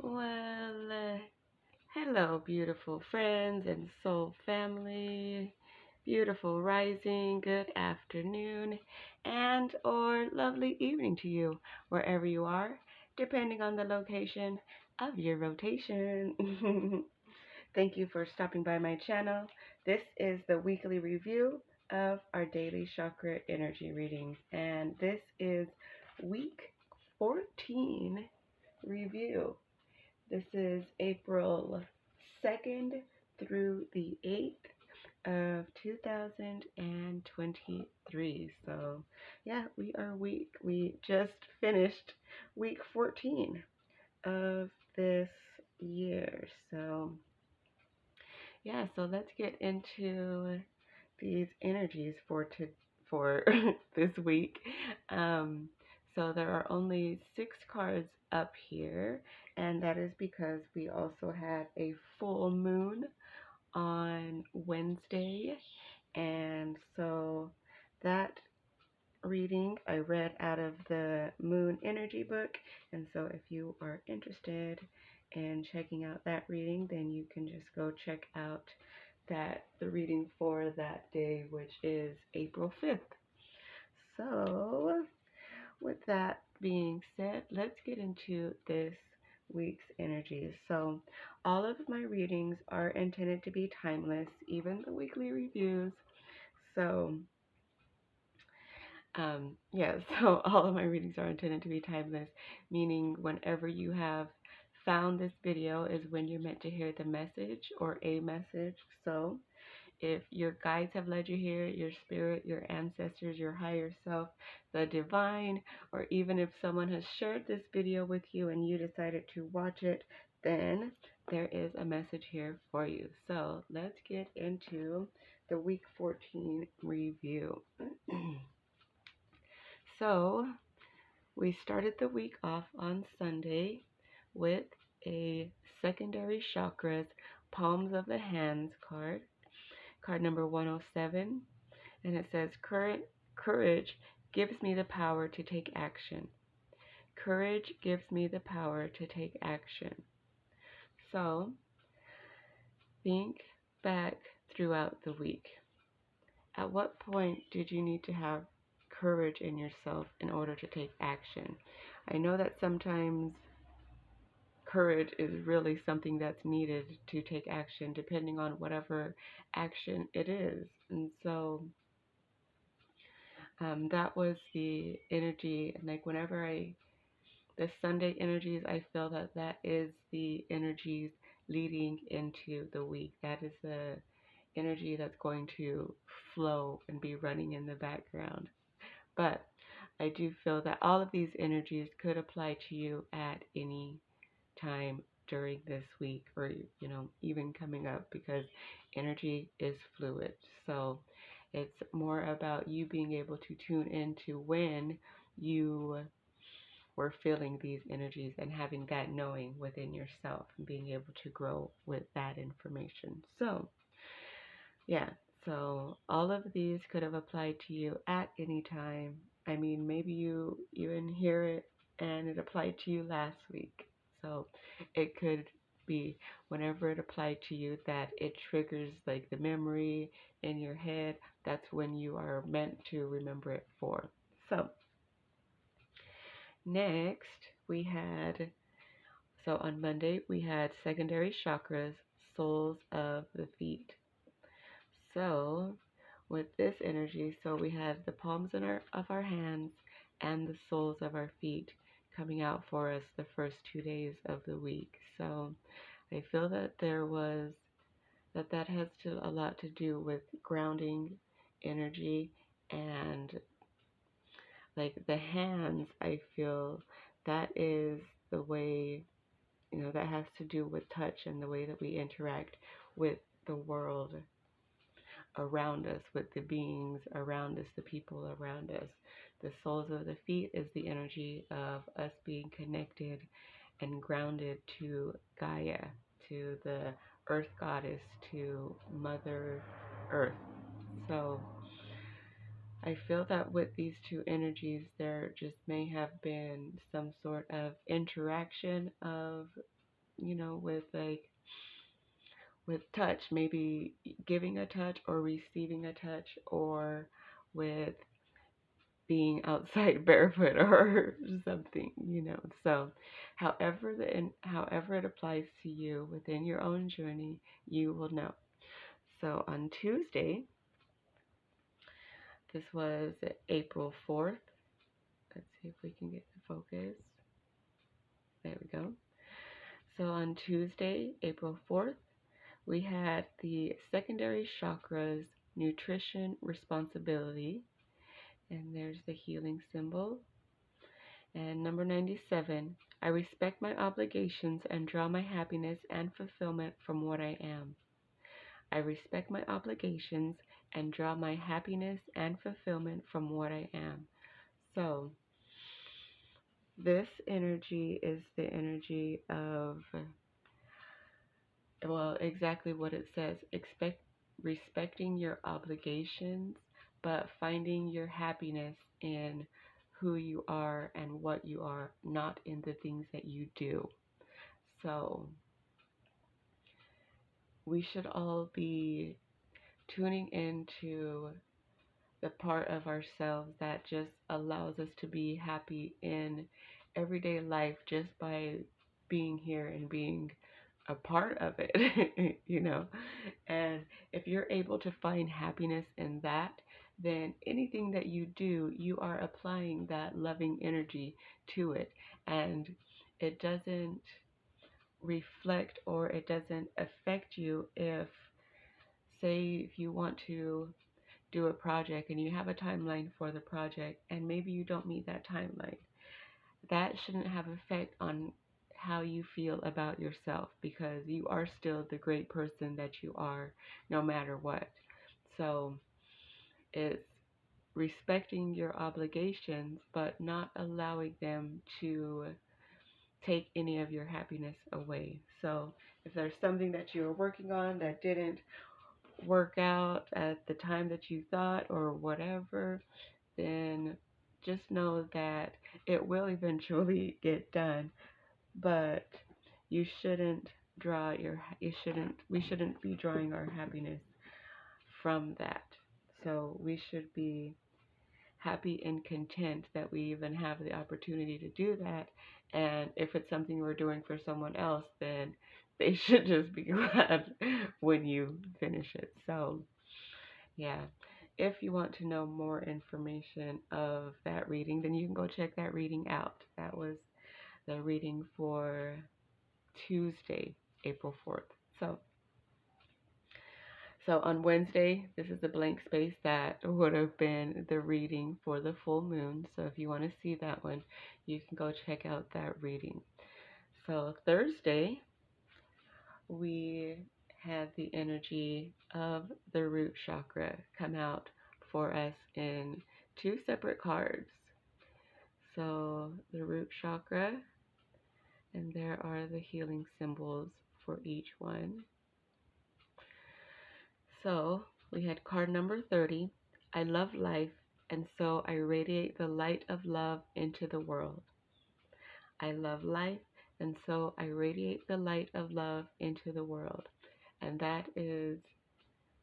Well, hello, beautiful friends and soul family. Beautiful rising, good afternoon, and or lovely evening to you, wherever you are, depending on the location of your rotation. Thank you for stopping by my channel. This is the weekly review of our daily chakra energy readings, and this is week 14 review. This is April 2nd through the 8th of 2023. So, yeah, we just finished week 14 of this year. So, yeah, so let's get into these energies for this week. Um, so there are only 6 cards up here, and that is because we also had a full moon on Wednesday, and so that reading I read out of the Moon Energy book. And so if you are interested in checking out that reading, then you can just go check out the reading for that day, which is April 5th. So with that being said, let's get into this week's energies. So all of my readings are intended to be timeless, even the weekly reviews. So yeah, so all of my readings are intended to be timeless, meaning whenever you have found this video is when you're meant to hear the message or a message. So if your guides have led you here, your spirit, your ancestors, your higher self, the divine, or even if someone has shared this video with you and you decided to watch it, then there is a message here for you. So let's get into the week 14 review. So we started the week off on Sunday with a secondary chakras, palms of the hands card number 107, and it says, Courage gives me the power to take action. Courage gives me the power to take action. So think back throughout the week. At what point did you need to have courage in yourself in order to take action? I know that sometimes courage is really something that's needed to take action, depending on whatever action it is. And so that was the energy. Like the Sunday energies, I feel that is the energies leading into the week. That is the energy that's going to flow and be running in the background. But I do feel that all of these energies could apply to you at any time during this week, or even coming up, because energy is fluid. So it's more about you being able to tune into when you were feeling these energies and having that knowing within yourself and being able to grow with that information. So yeah, so all of these could have applied to you at any time. I mean, maybe you even hear it and it applied to you last week. So it could be whenever it applied to you that it triggers like the memory in your head. That's when you are meant to remember it for. So next so on Monday we had secondary chakras, soles of the feet. So with this energy, so we had the palms of our hands and the soles of our feet coming out for us the first 2 days of the week. So I feel that that has a lot to do with grounding energy, and like the hands, I feel that is the way, that has to do with touch and the way that we interact with the world around us, with the beings around us, the people around us. The soles of the feet is the energy of us being connected and grounded to Gaia, to the earth goddess, to Mother Earth. So I feel that with these two energies, there just may have been some sort of interaction of with with touch, maybe giving a touch or receiving a touch, or with being outside barefoot or something. So, however it applies to you within your own journey, you will know. So on Tuesday, this was April 4th. Let's see if we can get the focus. There we go. So on Tuesday, April 4th, we had the secondary chakras, nutrition, responsibility, and there's the healing symbol. And number 97, I respect my obligations and draw my happiness and fulfillment from what I am. I respect my obligations and draw my happiness and fulfillment from what I am. So, this energy is the energy of, well, exactly what it says. Respecting your obligations, but finding your happiness in who you are and what you are, not in the things that you do. So, we should all be tuning into the part of ourselves that just allows us to be happy in everyday life just by being here and being a part of it. And if you're able to find happiness in that, then anything that you do, you are applying that loving energy to it. And it doesn't reflect or it doesn't affect you if, say, if you want to do a project and you have a timeline for the project and maybe you don't meet that timeline. That shouldn't have effect on how you feel about yourself, because you are still the great person that you are no matter what. So it's respecting your obligations but not allowing them to take any of your happiness away. So if there's something that you're working on that didn't work out at the time that you thought or whatever, then just know that it will eventually get done. But you shouldn't we shouldn't be drawing our happiness from that. So we should be happy and content that we even have the opportunity to do that. And if it's something we're doing for someone else, then they should just be glad when you finish it. So, yeah. If you want to know more information of that reading, then you can go check that reading out. That was the reading for Tuesday, April 4th. So on Wednesday, this is the blank space that would have been the reading for the full moon. So if you want to see that one, you can go check out that reading. So Thursday, we had the energy of the root chakra come out for us in two separate cards. So the root chakra, and there are the healing symbols for each one. So we had card number 30. I love life, and so I radiate the light of love into the world. I love life, and so I radiate the light of love into the world. And that is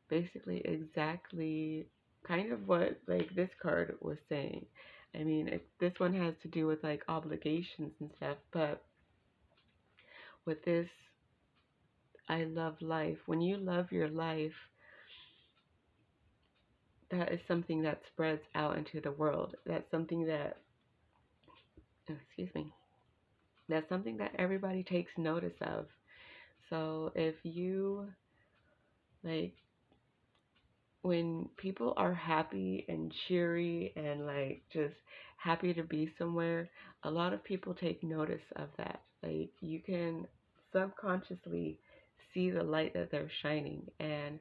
basically exactly kind of what like this card was saying. I mean, this one has to do with like obligations and stuff, but with this, I love life. When you love your life, that is something that spreads out into the world. That's something that, excuse me, that's something that everybody takes notice of. So if you, like, when people are happy and cheery and, like, just happy to be somewhere, a lot of people take notice of that. Like, you can subconsciously see the light that they're shining, and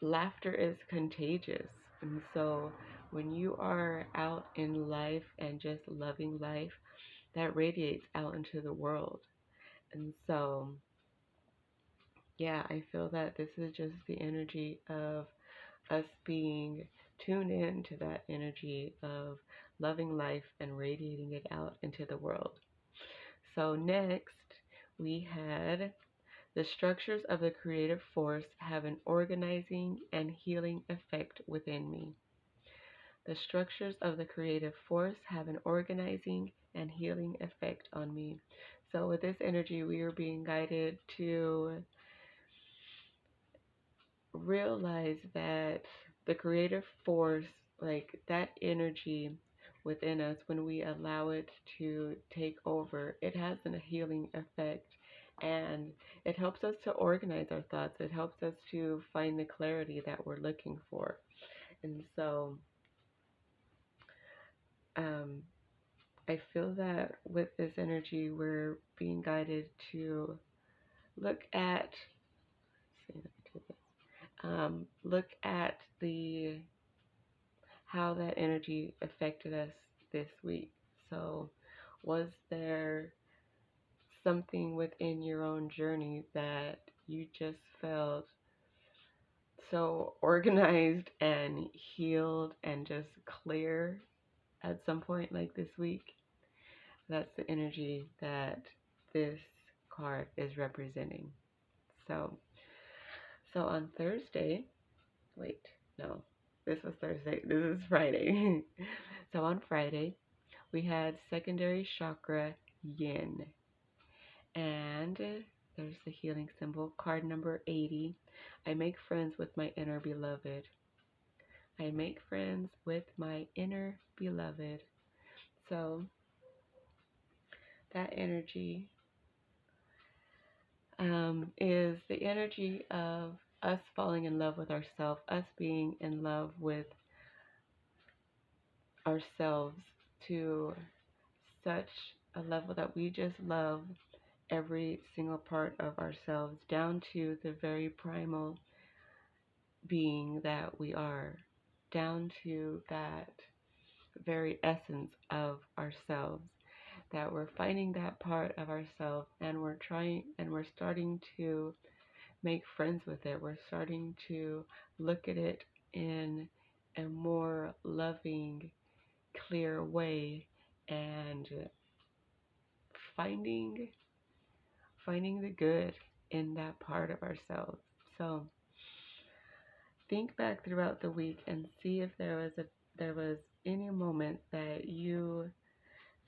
laughter is contagious. And so when you are out in life and just loving life, that radiates out into the world. And so, yeah, I feel that this is just the energy of us being tuned in to that energy of loving life and radiating it out into the world. So next, we had the structures of the creative force have an organizing and healing effect within me. The structures of the creative force have an organizing and healing effect on me. So, with this energy, we are being guided to realize that the creative force, like that energy within us, when we allow it to take over, it has a healing effect. And it helps us to organize our thoughts. It helps us to find the clarity that we're looking for. And so, um, I feel that with this energy, we're being guided to look at, look at the how that energy affected us this week. So, was there something within your own journey that you just felt so organized and healed and just clear at some point like this week? That's the energy that this card is representing. So, so on Thursday, wait, no, this was Thursday. This is Friday. So on Friday, we had secondary chakra yin. And there's the healing symbol, card number 80. I make friends with my inner beloved. I make friends with my inner beloved. So that energy is the energy of us falling in love with ourselves, us being in love with ourselves to such a level that we just love every single part of ourselves, down to the very primal being that we are, down to that very essence of ourselves, that we're finding that part of ourselves and we're starting to make friends with it. We're starting to look at it in a more loving, clear way, and finding the good in that part of ourselves. So think back throughout the week and see if there was any moment that you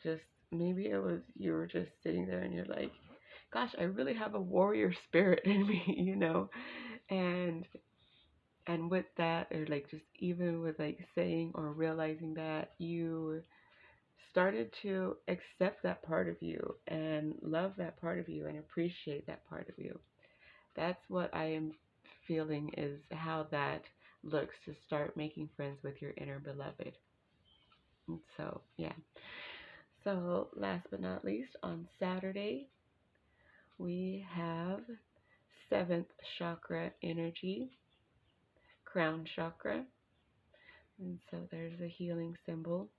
just, maybe it was you were just sitting there and you're like, gosh, I really have a warrior spirit in me, and with that, or like just even with like saying or realizing that, you started to accept that part of you and love that part of you and appreciate that part of you. That's what I am feeling, is how that looks, to start making friends with your inner beloved. And so, yeah. So, last but not least, on Saturday, we have seventh chakra energy, crown chakra. And so there's a healing symbol.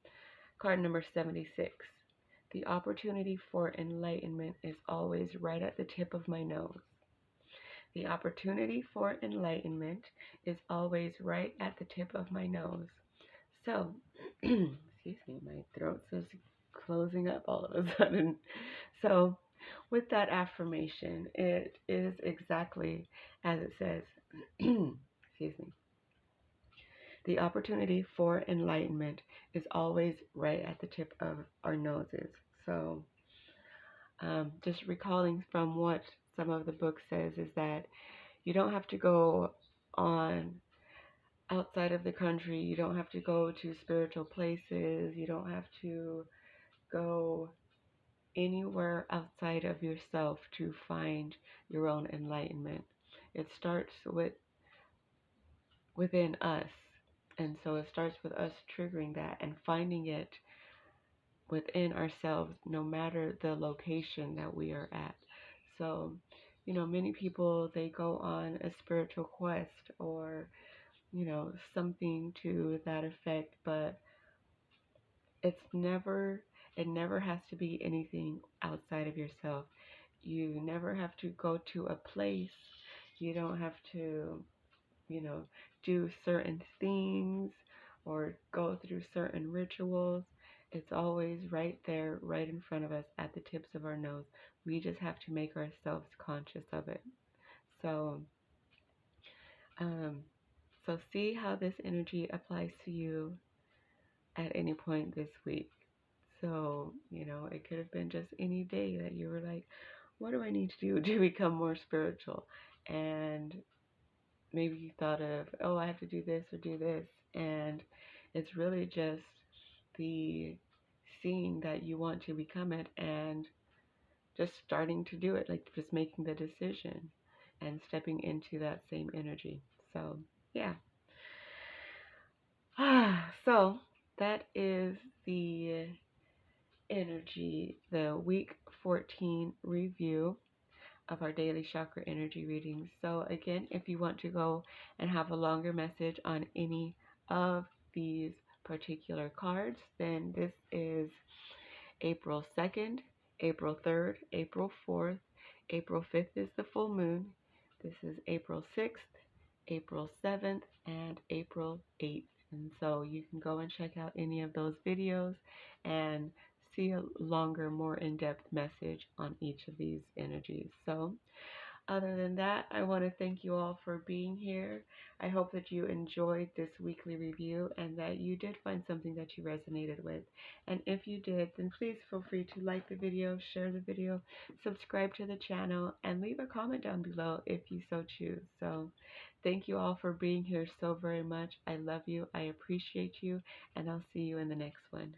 Card number 76. The opportunity for enlightenment is always right at the tip of my nose. The opportunity for enlightenment is always right at the tip of my nose. So, excuse me, my throat's just closing up all of a sudden. So, with that affirmation, it is exactly as it says. Excuse me. The opportunity for enlightenment is always right at the tip of our noses. So, just recalling from what some of the book says is that you don't have to go on outside of the country. You don't have to go to spiritual places. You don't have to go anywhere outside of yourself to find your own enlightenment. It starts within us. And so it starts with us triggering that and finding it within ourselves, no matter the location that we are at. So, many people, they go on a spiritual quest or, something to that effect, but it never has to be anything outside of yourself. You never have to go to a place. You don't have to, do certain things or go through certain rituals. It's always right there, right in front of us, at the tips of our nose. We just have to make ourselves conscious of it. So, um, so see how this energy applies to you at any point this week. So, it could have been just any day that you were like, what do I need to do to become more spiritual? And maybe you thought of, oh, I have to do this or do this. And it's really just the seeing that you want to become it and just starting to do it, like just making the decision and stepping into that same energy. So, yeah. So, that is the energy, the week 14 review of our daily chakra energy readings. So, again, if you want to go and have a longer message on any of these particular cards, then this is April 2nd, April 3rd, April 4th, April 5th is the full moon. This is April 6th, April 7th, and April 8th. And so you can go and check out any of those videos and see a longer, more in-depth message on each of these energies. So other than that, I want to thank you all for being here. I hope that you enjoyed this weekly review and that you did find something that you resonated with. And if you did, then please feel free to like the video, share the video, subscribe to the channel, and leave a comment down below if you so choose. So thank you all for being here so very much. I love you. I appreciate you, and I'll see you in the next one.